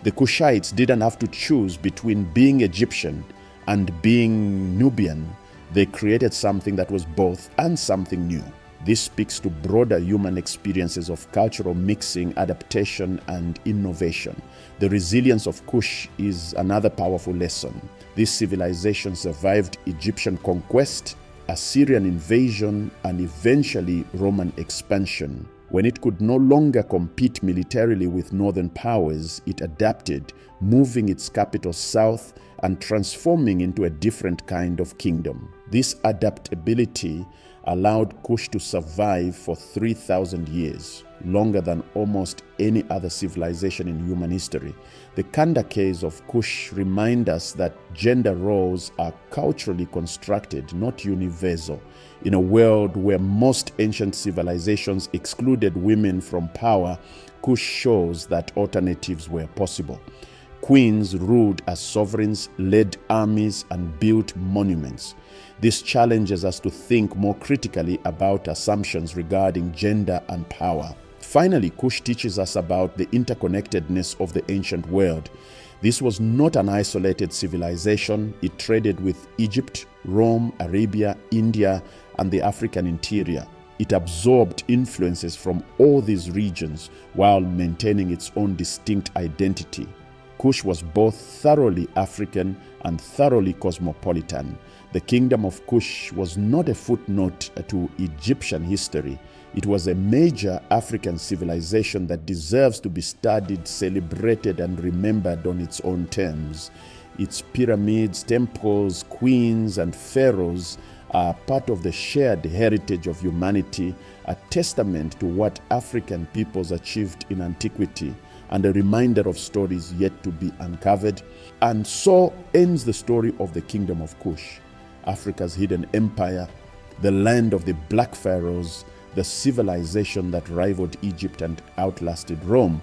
The Kushites didn't have to choose between being Egyptian and being Nubian. They created something that was both and something new. This speaks to broader human experiences of cultural mixing, adaptation, and innovation. The resilience of Kush is another powerful lesson. This civilization survived Egyptian conquest, Assyrian invasion, and eventually Roman expansion. When it could no longer compete militarily with northern powers, it adapted, moving its capital south and transforming into a different kind of kingdom. This adaptability allowed Kush to survive for 3,000 years, longer than almost any other civilization in human history. The Kanda caves of Kush remind us that gender roles are culturally constructed, not universal. In a world where most ancient civilizations excluded women from power, Kush shows that alternatives were possible. Queens ruled as sovereigns, led armies, and built monuments. This challenges us to think more critically about assumptions regarding gender and power. Finally, Kush teaches us about the interconnectedness of the ancient world. This was not an isolated civilization. It traded with Egypt, Rome, Arabia, India, and the African interior. It absorbed influences from all these regions while maintaining its own distinct identity. Kush was both thoroughly African and thoroughly cosmopolitan. The kingdom of Kush was not a footnote to Egyptian history. It was a major African civilization that deserves to be studied, celebrated, and remembered on its own terms. Its pyramids, temples, queens, and pharaohs are part of the shared heritage of humanity, a testament to what African peoples achieved in antiquity, and a reminder of stories yet to be uncovered. And so ends the story of the kingdom of Kush, Africa's hidden empire, the land of the Black Pharaohs, the civilization that rivaled Egypt and outlasted Rome.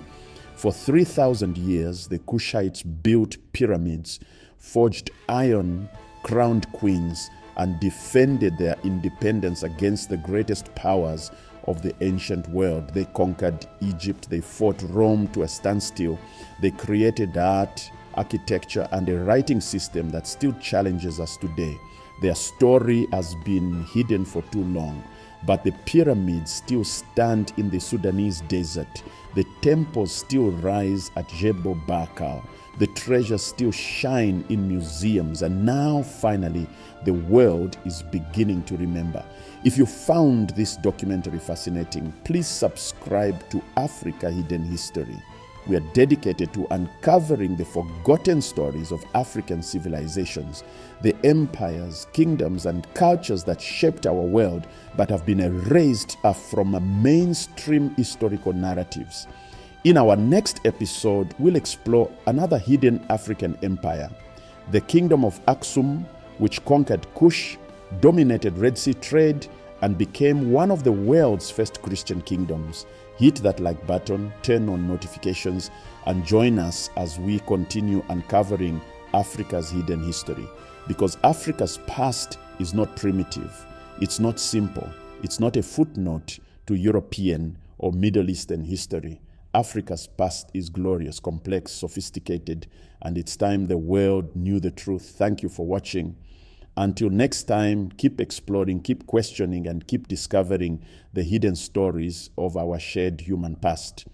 For 3,000 years, the Kushites built pyramids, forged iron, crowned queens, and defended their independence against the greatest powers of the ancient world. They conquered Egypt, they fought Rome to a standstill, they created art, architecture, and a writing system that still challenges us today. Their story has been hidden for too long, but the pyramids still stand in the Sudanese desert. The temples still rise at Jebel Barkal. The treasures still shine in museums, and now finally the world is beginning to remember. If you found this documentary fascinating, please subscribe to Africa Hidden History. We are dedicated to uncovering the forgotten stories of African civilizations, the empires, kingdoms, and cultures that shaped our world but have been erased from mainstream historical narratives. In our next episode, we'll explore another hidden African empire, the Kingdom of Aksum, which conquered Kush, dominated Red Sea trade, and became one of the world's first Christian kingdoms. Hit that like button, turn on notifications, and join us as we continue uncovering Africa's hidden history. Because Africa's past is not primitive, it's not simple, it's not a footnote to European or Middle Eastern history. Africa's past is glorious, complex, sophisticated, and it's time the world knew the truth. Thank you for watching. Until next time, keep exploring, keep questioning, and keep discovering the hidden stories of our shared human past.